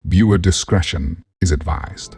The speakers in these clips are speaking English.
Viewer discretion is advised.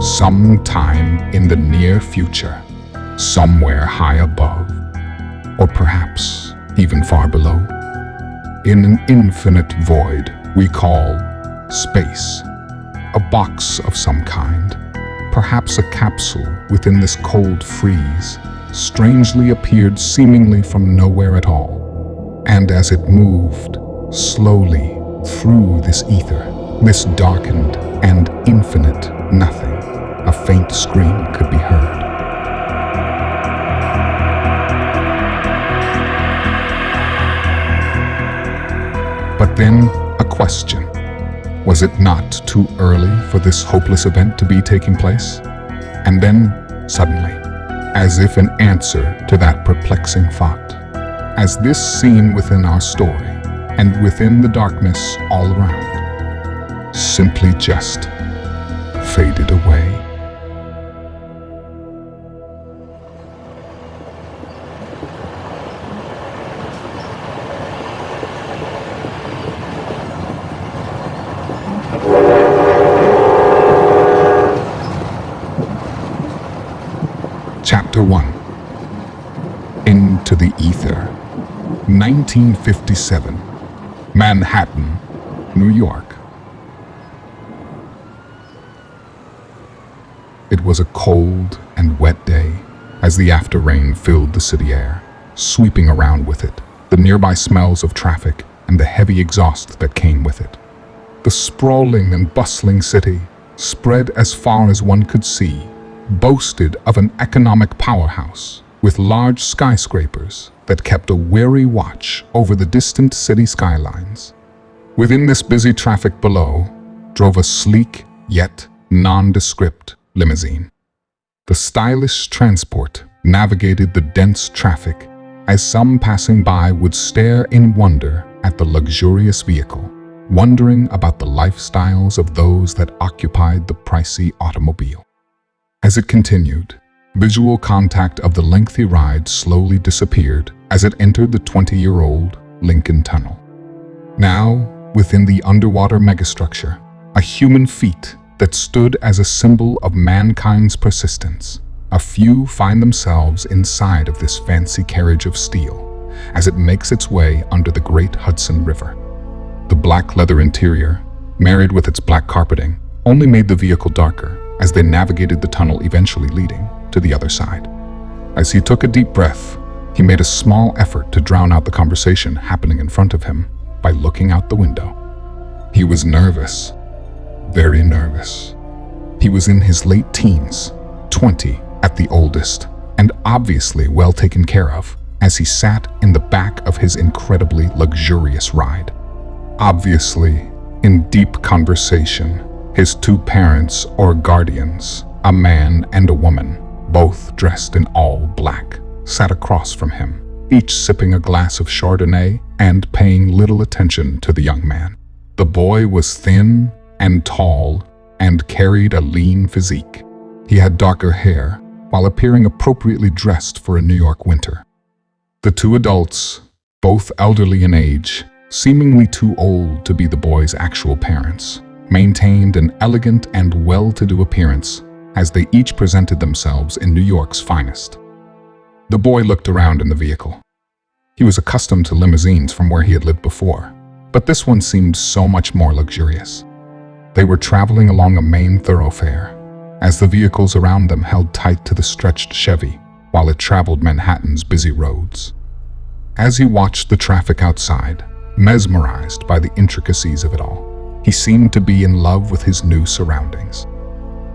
Sometime in the near future, somewhere high above, or perhaps even far below, in an infinite void we call space, a box of some kind, perhaps a capsule within this cold freeze, strangely appeared seemingly from nowhere at all. And as it moved slowly through this ether, this darkened and infinite nothing, a faint scream could be heard. But then a question. Was it not too early for this hopeless event to be taking place? And then, suddenly, as if an answer to that perplexing thought, as this scene within our story and within the darkness all around simply just faded away. Chapter 1. Into the Ether. 1957. Manhattan, New York. It was a cold and wet day as the after rain filled the city air, sweeping around with it the nearby smells of traffic and the heavy exhaust that came with it. The sprawling and bustling city, spread as far as one could see, boasted of an economic powerhouse with large skyscrapers that kept a wary watch over the distant city skylines. Within this busy traffic below drove a sleek yet nondescript limousine. The stylish transport navigated the dense traffic as some passing by would stare in wonder at the luxurious vehicle, wondering about the lifestyles of those that occupied the pricey automobile. As it continued, visual contact of the lengthy ride slowly disappeared as it entered the 20-year-old Lincoln Tunnel. Now, within the underwater megastructure, a human feat that stood as a symbol of mankind's persistence. A few find themselves inside of this fancy carriage of steel as it makes its way under the great Hudson River. The black leather interior, married with its black carpeting, only made the vehicle darker as they navigated the tunnel eventually leading to the other side. As he took a deep breath, he made a small effort to drown out the conversation happening in front of him by looking out the window. He was nervous, very nervous. He was in his late teens, 20 at the oldest, and obviously well taken care of as he sat in the back of his incredibly luxurious ride. Obviously, in deep conversation, his two parents or guardians, a man and a woman, both dressed in all black, sat across from him, each sipping a glass of Chardonnay and paying little attention to the young man. The boy was thin and tall and carried a lean physique. He had darker hair, while appearing appropriately dressed for a New York winter. The two adults, both elderly in age, seemingly too old to be the boy's actual parents, maintained an elegant and well-to-do appearance as they each presented themselves in New York's finest. The boy looked around in the vehicle. He was accustomed to limousines from where he had lived before, but this one seemed so much more luxurious. They were traveling along a main thoroughfare, as the vehicles around them held tight to the stretched Chevy while it traveled Manhattan's busy roads. As he watched the traffic outside, mesmerized by the intricacies of it all, he seemed to be in love with his new surroundings.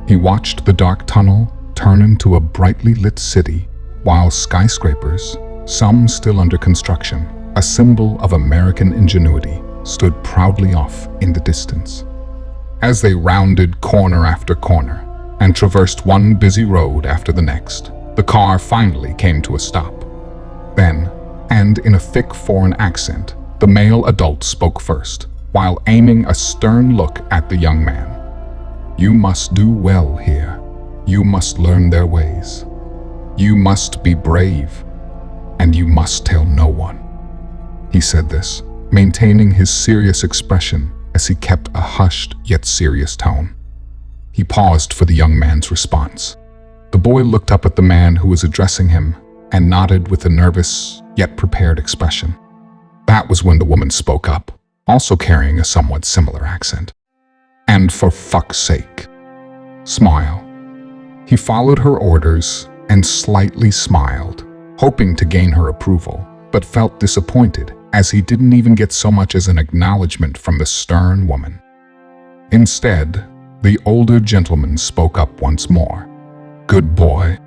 He watched the dark tunnel turn into a brightly lit city, while skyscrapers, some still under construction, a symbol of American ingenuity, stood proudly off in the distance. As they rounded corner after corner and traversed one busy road after the next, the car finally came to a stop. Then, and in a thick foreign accent, the male adult spoke first, while aiming a stern look at the young man. "You must do well here. You must learn their ways. You must be brave, and you must tell no one." He said this, maintaining his serious expression as he kept a hushed yet serious tone. He paused for the young man's response. The boy looked up at the man who was addressing him and nodded with a nervous yet prepared expression. That was when the woman spoke up, also carrying a somewhat similar accent. "And for fuck's sake, smile." He followed her orders and slightly smiled, hoping to gain her approval, but felt disappointed as he didn't even get so much as an acknowledgement from the stern woman. Instead, the older gentleman spoke up once more. "Good boy."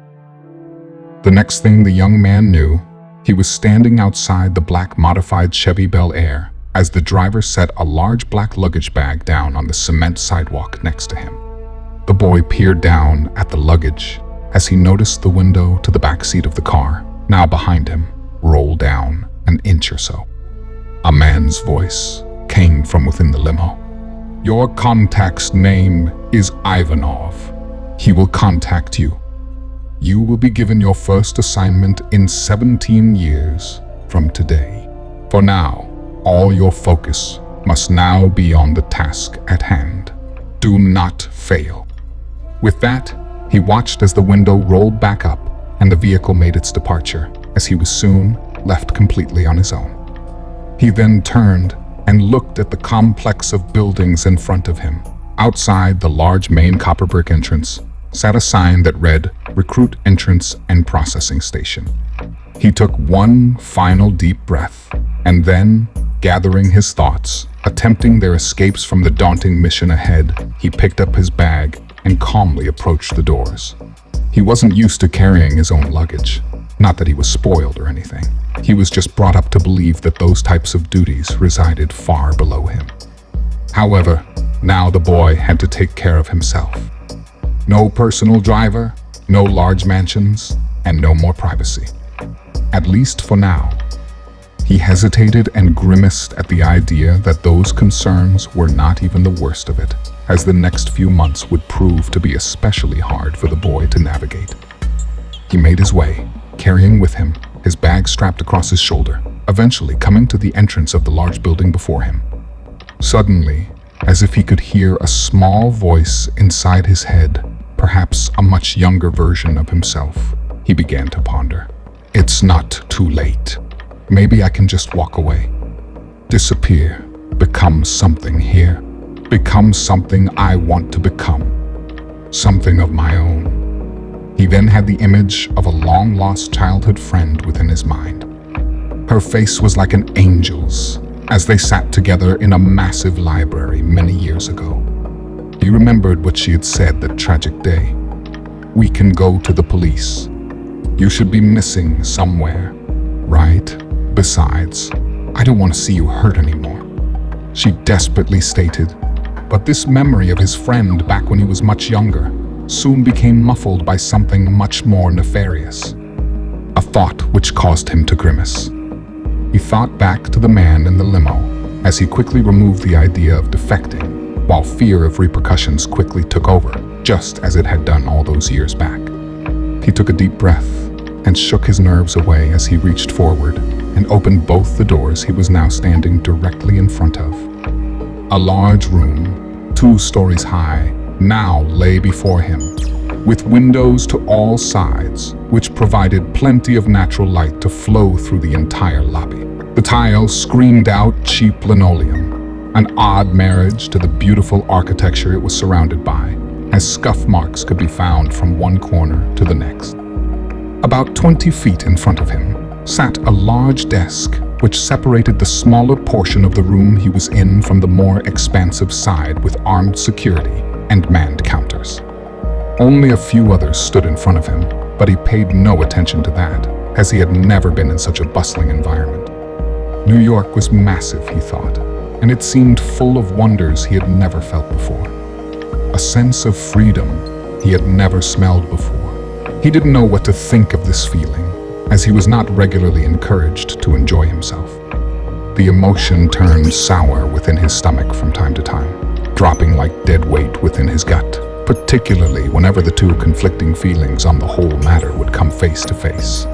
The next thing the young man knew, he was standing outside the black modified Chevy Bel Air as the driver set a large black luggage bag down on the cement sidewalk next to him. The boy peered down at the luggage as he noticed the window to the back seat of the car, now behind him, roll down an inch or so. A man's voice came from within the limo. "Your contact's name is Ivanov. He will contact you. You will be given your first assignment in 17 years from today. For now, all your focus must now be on the task at hand. Do not fail." With that, he watched as the window rolled back up and the vehicle made its departure, as he was soon left completely on his own. He then turned and looked at the complex of buildings in front of him. Outside the large main copper brick entrance sat a sign that read, "Recruit Entrance and Processing Station." He took one final deep breath, and then, gathering his thoughts, attempting their escapes from the daunting mission ahead, he picked up his bag and calmly approached the doors. He wasn't used to carrying his own luggage. Not that he was spoiled or anything. He was just brought up to believe that those types of duties resided far below him. However, now the boy had to take care of himself. No personal driver, no large mansions, and no more privacy. At least for now. He hesitated and grimaced at the idea that those concerns were not even the worst of it, as the next few months would prove to be especially hard for the boy to navigate. He made his way, carrying with him his bag strapped across his shoulder, eventually coming to the entrance of the large building before him. Suddenly, as if he could hear a small voice inside his head, perhaps a much younger version of himself, he began to ponder. "It's not too late. Maybe I can just walk away. Disappear, become something here. Become something I want to become. Something of my own." He then had the image of a long-lost childhood friend within his mind. Her face was like an angel's as they sat together in a massive library many years ago. He remembered what she had said that tragic day. "We can go to the police. You should be missing somewhere, right? Besides, I don't want to see you hurt anymore," she desperately stated. But this memory of his friend back when he was much younger soon became muffled by something much more nefarious. A thought which caused him to grimace. He thought back to the man in the limo as he quickly removed the idea of defecting, while fear of repercussions quickly took over, just as it had done all those years back. He took a deep breath and shook his nerves away as he reached forward and opened both the doors he was now standing directly in front of. A large room, 2 stories high, now lay before him, with windows to all sides, which provided plenty of natural light to flow through the entire lobby. The tiles screamed out cheap linoleum, an odd marriage to the beautiful architecture it was surrounded by, as scuff marks could be found from one corner to the next. About 20 feet in front of him sat a large desk which separated the smaller portion of the room he was in from the more expansive side with armed security and manned counters. Only a few others stood in front of him, but he paid no attention to that, as he had never been in such a bustling environment. New York was massive, he thought, and it seemed full of wonders he had never felt before. A sense of freedom he had never smelled before. He didn't know what to think of this feeling, as he was not regularly encouraged to enjoy himself. The emotion turned sour within his stomach from time to time, dropping like dead weight within his gut, particularly whenever the 2 conflicting feelings on the whole matter would come face to face.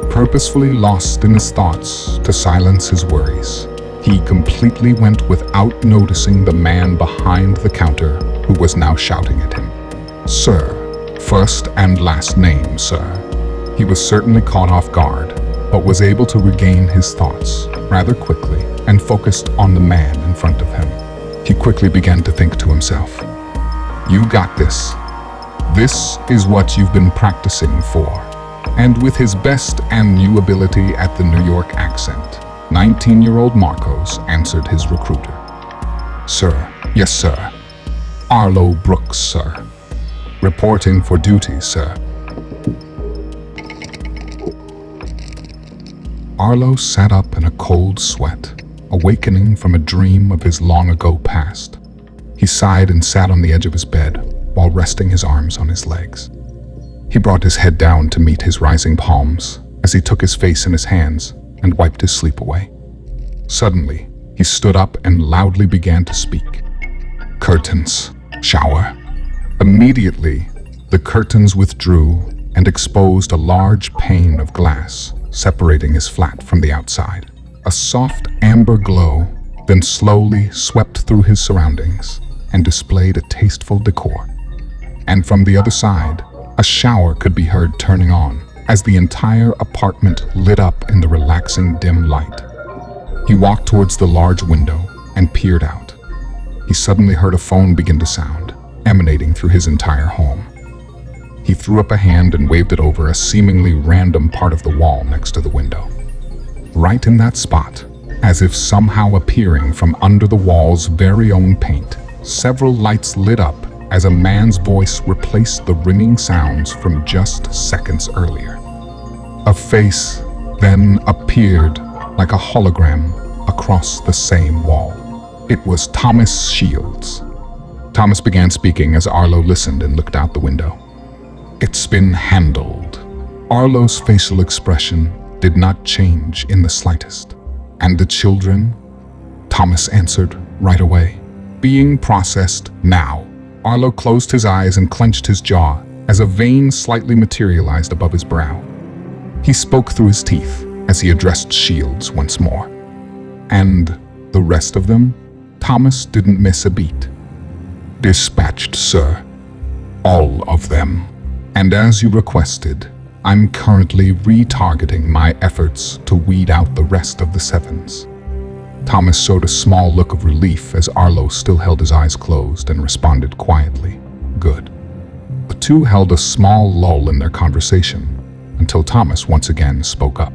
Purposefully lost in his thoughts to silence his worries, he completely went without noticing the man behind the counter who was now shouting at him. "Sir, first and last name, sir." He was certainly caught off guard, but was able to regain his thoughts rather quickly and focused on the man in front of him. He quickly began to think to himself, "You got this. This is what you've been practicing for." And with his best and new ability at the New York accent, 19-year-old Marcos answered his recruiter. "Sir, yes sir. Arlo Brooks, sir. Reporting for duty, sir." Arlo sat up in a cold sweat, awakening from a dream of his long-ago past. He sighed and sat on the edge of his bed while resting his arms on his legs. He brought his head down to meet his rising palms as he took his face in his hands and wiped his sleep away. Suddenly, he stood up and loudly began to speak. "Curtains. Shower." Immediately, the curtains withdrew and exposed a large pane of glass, separating his flat from the outside. A soft amber glow then slowly swept through his surroundings and displayed a tasteful decor. And from the other side, a shower could be heard turning on as the entire apartment lit up in the relaxing dim light. He walked towards the large window and peered out. He suddenly heard a phone begin to sound, emanating through his entire home. He threw up a hand and waved it over a seemingly random part of the wall next to the window. Right in that spot, as if somehow appearing from under the wall's very own paint, several lights lit up as a man's voice replaced the ringing sounds from just seconds earlier. A face then appeared like a hologram across the same wall. It was Thomas Shields. Thomas began speaking as Arlo listened and looked out the window. "It's been handled." Arlo's facial expression did not change in the slightest. "And the children?" Thomas answered right away. "Being processed now." Arlo closed his eyes and clenched his jaw as a vein slightly materialized above his brow. He spoke through his teeth as he addressed Shields once more. "And the rest of them?" Thomas didn't miss a beat. "Dispatched, sir. All of them. And as you requested, I'm currently retargeting my efforts to weed out the rest of the sevens." Thomas showed a small look of relief as Arlo still held his eyes closed and responded quietly, "Good." The two held a small lull in their conversation until Thomas once again spoke up.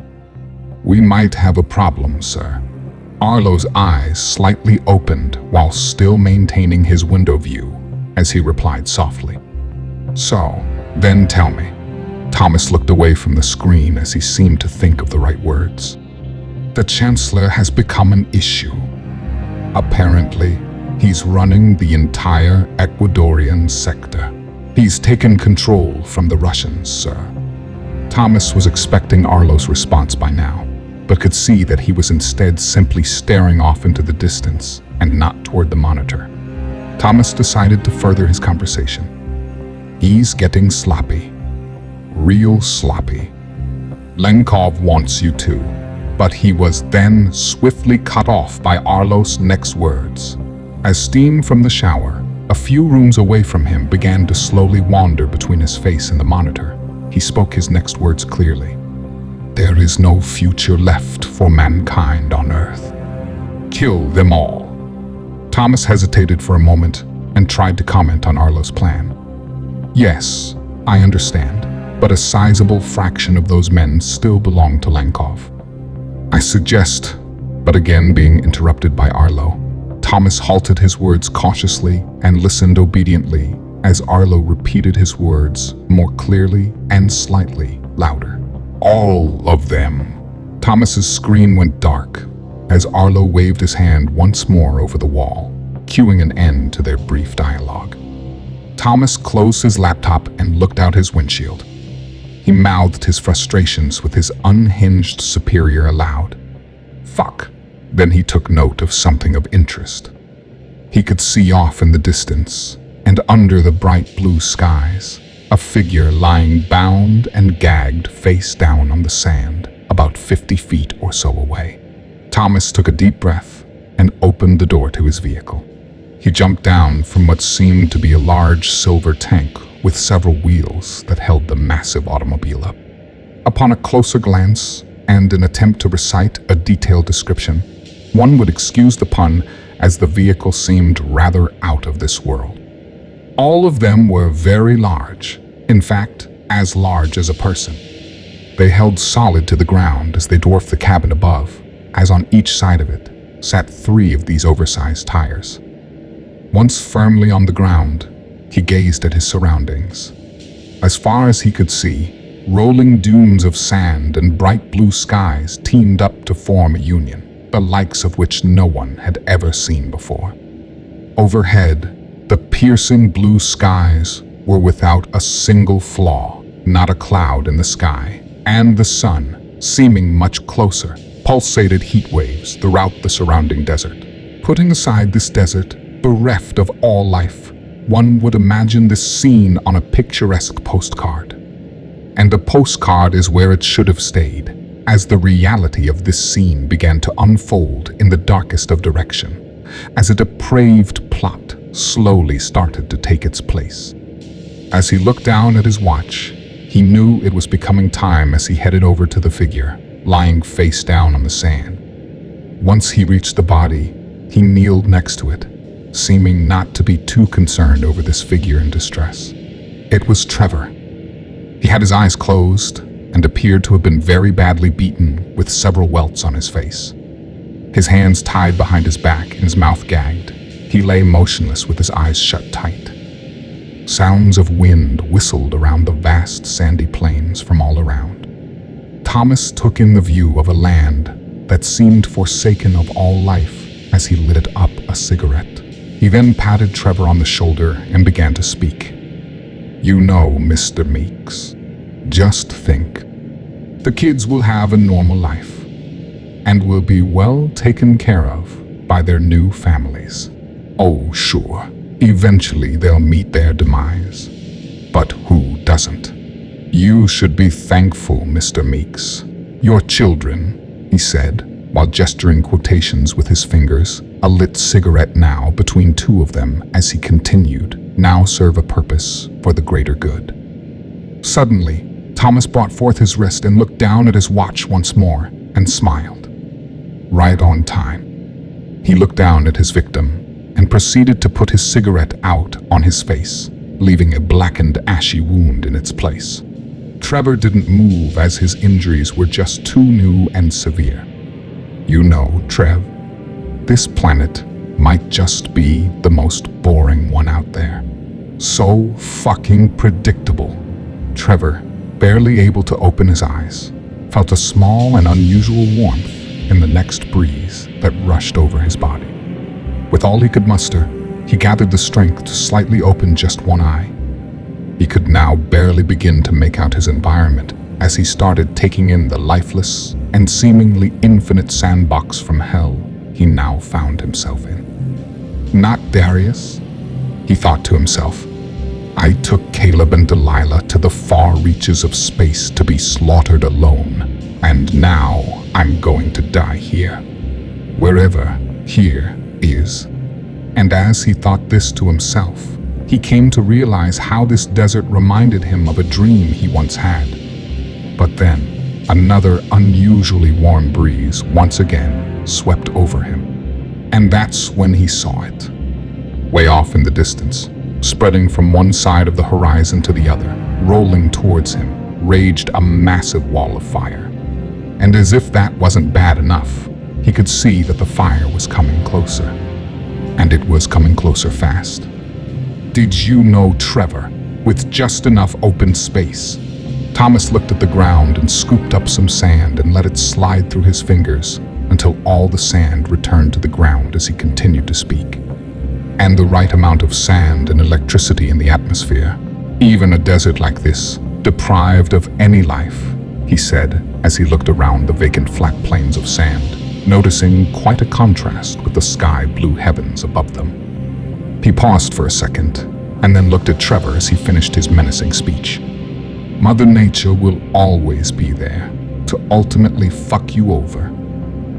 "We might have a problem, sir." Arlo's eyes slightly opened while still maintaining his window view as he replied softly. "So, then tell me." Thomas looked away from the screen as he seemed to think of the right words. "The Chancellor has become an issue. Apparently, he's running the entire Ecuadorian sector. He's taken control from the Russians, sir." Thomas was expecting Arlo's response by now, but could see that he was instead simply staring off into the distance and not toward the monitor. Thomas decided to further his conversation. He's getting sloppy. Real sloppy. Lenkov wants you to, but he was then swiftly cut off by Arlo's next words. As steam from the shower, a few rooms away from him, began to slowly wander between his face and the monitor, he spoke his next words clearly. There is no future left for mankind on Earth. Kill them all. Thomas hesitated for a moment and tried to comment on Arlo's plan. Yes, I understand, but a sizable fraction of those men still belong to Lenkov. I suggest, but again being interrupted by Arlo, Thomas halted his words cautiously and listened obediently as Arlo repeated his words more clearly and slightly louder. All of them. Thomas's screen went dark as Arlo waved his hand once more over the wall, cueing an end to their brief dialogue. Thomas closed his laptop and looked out his windshield. He mouthed his frustrations with his unhinged superior aloud. Fuck. Then he took note of something of interest. He could see off in the distance, and under the bright blue skies, a figure lying bound and gagged face down on the sand, about 50 feet or so away. Thomas took a deep breath and opened the door to his vehicle. He jumped down from what seemed to be a large silver tank with several wheels that held the massive automobile up. Upon a closer glance and an attempt to recite a detailed description, one would excuse the pun, as the vehicle seemed rather out of this world. All of them were very large, in fact, as large as a person. They held solid to the ground as they dwarfed the cabin above, as on each side of it sat 3 of these oversized tires. Once firmly on the ground, he gazed at his surroundings. As far as he could see, rolling dunes of sand and bright blue skies teamed up to form a union, the likes of which no one had ever seen before. Overhead, the piercing blue skies were without a single flaw, not a cloud in the sky, and the sun, seeming much closer, pulsated heat waves throughout the surrounding desert. Putting aside this desert, bereft of all life, one would imagine this scene on a picturesque postcard. And a postcard is where it should have stayed, as the reality of this scene began to unfold in the darkest of direction, as a depraved plot slowly started to take its place. As he looked down at his watch, he knew it was becoming time as he headed over to the figure, lying face down on the sand. Once he reached the body, he kneeled next to it, seeming not to be too concerned over this figure in distress. It was Trevor. He had his eyes closed and appeared to have been very badly beaten with several welts on his face. His hands tied behind his back and his mouth gagged, he lay motionless with his eyes shut tight. Sounds of wind whistled around the vast sandy plains from all around. Thomas took in the view of a land that seemed forsaken of all life as he lit up a cigarette. He then patted Trevor on the shoulder and began to speak. You know, Mr. Meeks, just think. The kids will have a normal life and will be well taken care of by their new families. Oh, sure, eventually they'll meet their demise. But who doesn't? You should be thankful, Mr. Meeks. Your children, he said, while gesturing quotations with his fingers, a lit cigarette now between 2 of them as he continued, now serve a purpose for the greater good. Suddenly, Thomas brought forth his wrist and looked down at his watch once more and smiled. Right on time. He looked down at his victim and proceeded to put his cigarette out on his face, leaving a blackened, ashy wound in its place. Trevor didn't move as his injuries were just too new and severe. You know, Trev, this planet might just be the most boring one out there. So fucking predictable. Trevor, barely able to open his eyes, felt a small and unusual warmth in the next breeze that rushed over his body. With all he could muster, he gathered the strength to slightly open just one eye. He could now barely begin to make out his environment as he started taking in the lifeless and seemingly infinite sandbox from hell he now found himself in. Not Darius, he thought to himself. I took Caleb and Delilah to the far reaches of space to be slaughtered alone, and now I'm going to die here. Wherever here is. And as he thought this to himself, he came to realize how this desert reminded him of a dream he once had. But then, another unusually warm breeze once again swept over him. And that's when he saw it. Way off in the distance, spreading from one side of the horizon to the other, rolling towards him, raged a massive wall of fire. And as if that wasn't bad enough, he could see that the fire was coming closer. And it was coming closer fast. Did you know, Trevor, with just enough open space? Thomas looked at the ground and scooped up some sand and let it slide through his fingers until all the sand returned to the ground as he continued to speak. And the right amount of sand and electricity in the atmosphere, even a desert like this, deprived of any life, he said as he looked around the vacant flat plains of sand, noticing quite a contrast with the sky-blue heavens above them. He paused for a second, and then looked at Trevor as he finished his menacing speech. Mother Nature will always be there to ultimately fuck you over.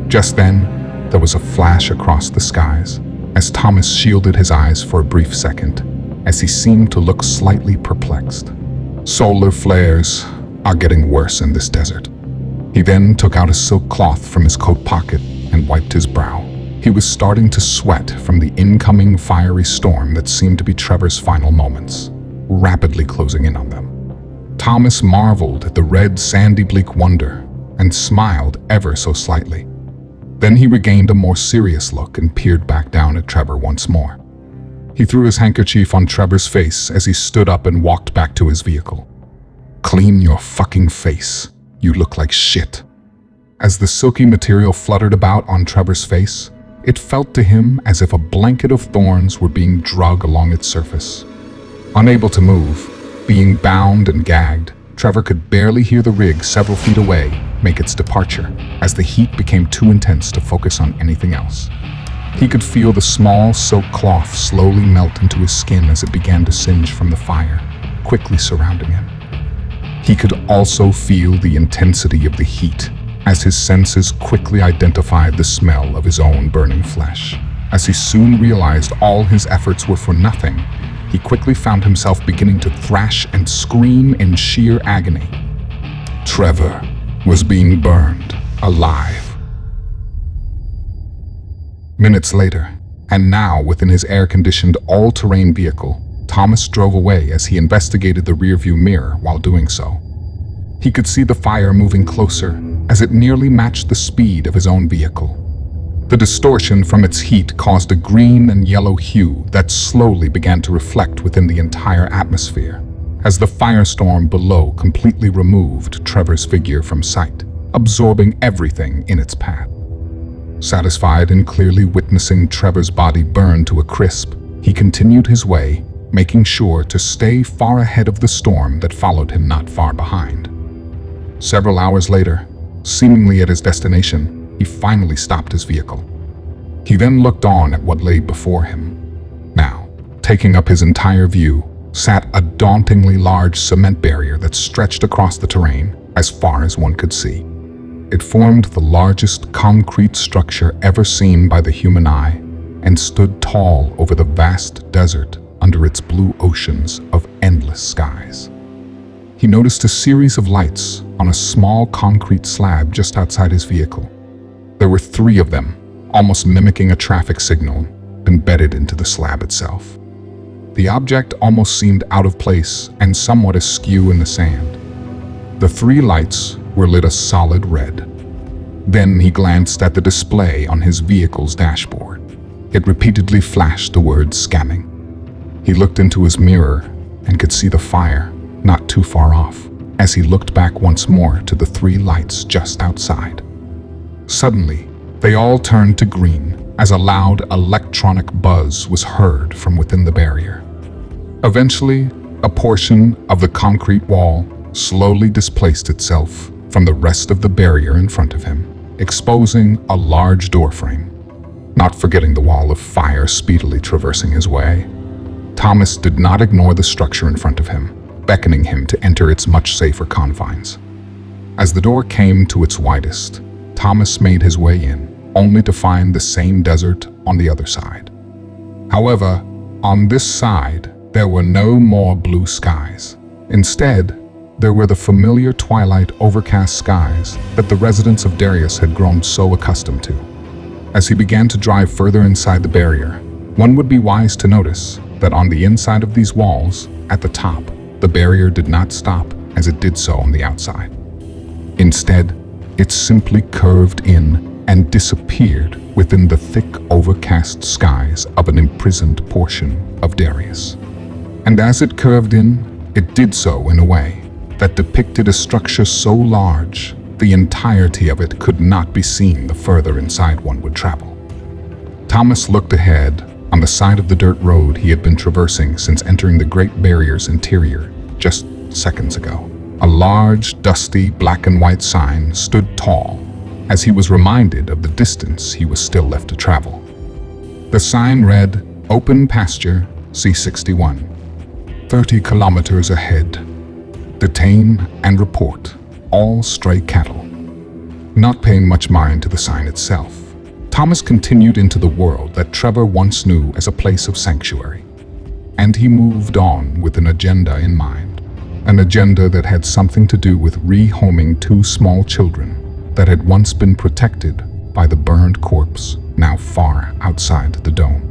Just then, there was a flash across the skies as Thomas shielded his eyes for a brief second, as he seemed to look slightly perplexed. Solar flares are getting worse in this desert. He then took out a silk cloth from his coat pocket and wiped his brow. He was starting to sweat from the incoming fiery storm that seemed to be Trevor's final moments, rapidly closing in on them. Thomas marveled at the red, sandy, bleak wonder and smiled ever so slightly. Then he regained a more serious look and peered back down at Trevor once more. He threw his handkerchief on Trevor's face as he stood up and walked back to his vehicle. Clean your fucking face. You look like shit. As the silky material fluttered about on Trevor's face, it felt to him as if a blanket of thorns were being dragged along its surface. Unable to move, being bound and gagged, Trevor could barely hear the rig several feet away make its departure as the heat became too intense to focus on anything else. He could feel the small silk cloth slowly melt into his skin as it began to singe from the fire, quickly surrounding him. He could also feel the intensity of the heat as his senses quickly identified the smell of his own burning flesh. As he soon realized all his efforts were for nothing, he quickly found himself beginning to thrash and scream in sheer agony. Trevor was being burned alive. Minutes later, and now within his air-conditioned all-terrain vehicle, Thomas drove away as he investigated the rearview mirror while doing so. He could see the fire moving closer as it nearly matched the speed of his own vehicle. The distortion from its heat caused a green and yellow hue that slowly began to reflect within the entire atmosphere, as the firestorm below completely removed Trevor's figure from sight, absorbing everything in its path. Satisfied in clearly witnessing Trevor's body burn to a crisp, he continued his way, making sure to stay far ahead of the storm that followed him not far behind. Several hours later, seemingly at his destination, he finally stopped his vehicle. He then looked on at what lay before him. Now, taking up his entire view, sat a dauntingly large cement barrier that stretched across the terrain as far as one could see. It formed the largest concrete structure ever seen by the human eye and stood tall over the vast desert under its blue oceans of endless skies. He noticed a series of lights on a small concrete slab just outside his vehicle. There were 3 of them, almost mimicking a traffic signal, embedded into the slab itself. The object almost seemed out of place and somewhat askew in the sand. The 3 lights were lit a solid red. Then he glanced at the display on his vehicle's dashboard. It repeatedly flashed the word scamming. He looked into his mirror and could see the fire not too far off as he looked back once more to the 3 lights just outside. Suddenly, they all turned to green as a loud electronic buzz was heard from within the barrier. Eventually, a portion of the concrete wall slowly displaced itself from the rest of the barrier in front of him, exposing a large doorframe, not forgetting the wall of fire speedily traversing his way. Thomas did not ignore the structure in front of him, beckoning him to enter its much safer confines. As the door came to its widest, Thomas made his way in, only to find the same desert on the other side. However, on this side, there were no more blue skies. Instead, there were the familiar twilight overcast skies that the residents of Darius had grown so accustomed to. As he began to drive further inside the barrier, one would be wise to notice that on the inside of these walls, at the top, the barrier did not stop as it did so on the outside. Instead, it simply curved in and disappeared within the thick overcast skies of an imprisoned portion of Darius. And as it curved in, it did so in a way that depicted a structure so large the entirety of it could not be seen the further inside one would travel. Thomas looked ahead on the side of the dirt road he had been traversing since entering the Great Barrier's interior just seconds ago. A large, dusty, black and white sign stood tall as he was reminded of the distance he was still left to travel. The sign read, "Open Pasture, C61. 30 kilometers ahead. Detain and report all stray cattle." Not paying much mind to the sign itself, Thomas continued into the world that Trevor once knew as a place of sanctuary. And he moved on with an agenda in mind. An agenda that had something to do with rehoming 2 small children that had once been protected by the burned corpse now far outside the dome.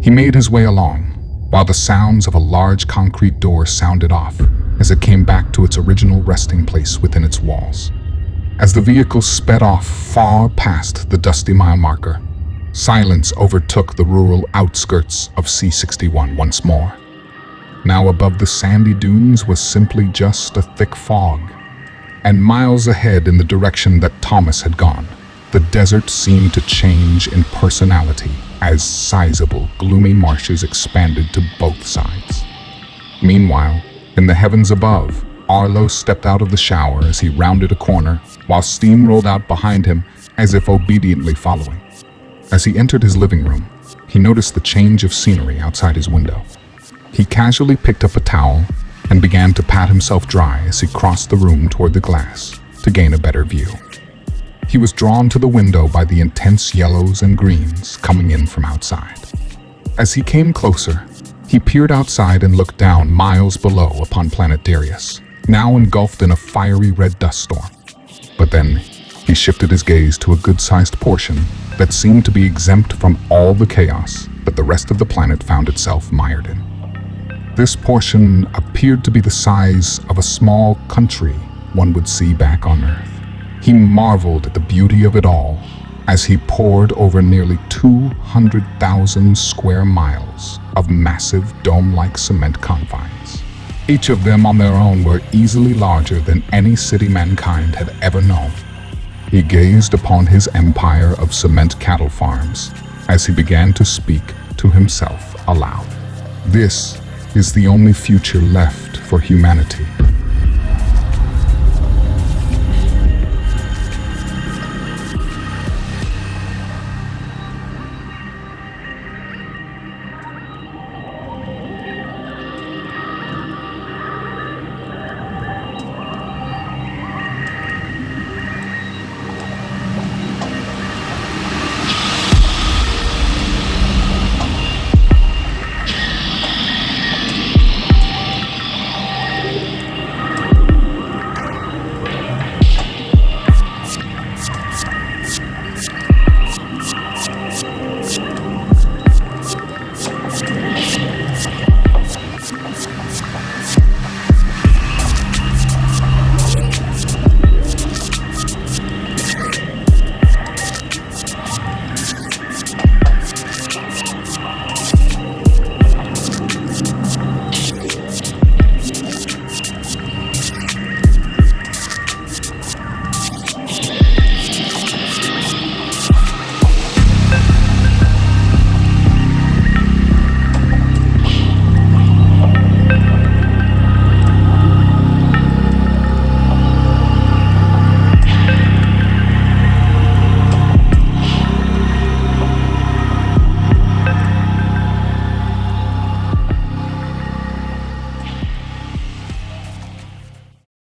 He made his way along, while the sounds of a large concrete door sounded off as it came back to its original resting place within its walls. As the vehicle sped off far past the dusty mile marker, silence overtook the rural outskirts of C61 once more. Now above the sandy dunes was simply just a thick fog, and miles ahead in the direction that Thomas had gone, the desert seemed to change in personality as sizable, gloomy marshes expanded to both sides. Meanwhile, in the heavens above, Arlo stepped out of the shower as he rounded a corner, while steam rolled out behind him as if obediently following. As he entered his living room, he noticed the change of scenery outside his window. He casually picked up a towel and began to pat himself dry as he crossed the room toward the glass to gain a better view. He was drawn to the window by the intense yellows and greens coming in from outside. As he came closer, he peered outside and looked down miles below upon planet Darius, now engulfed in a fiery red dust storm. But then, he shifted his gaze to a good-sized portion that seemed to be exempt from all the chaos that the rest of the planet found itself mired in. This portion appeared to be the size of a small country one would see back on Earth. He marveled at the beauty of it all as he pored over nearly 200,000 square miles of massive dome-like cement confines. Each of them on their own were easily larger than any city mankind had ever known. He gazed upon his empire of cement cattle farms as he began to speak to himself aloud. This is the only future left for humanity.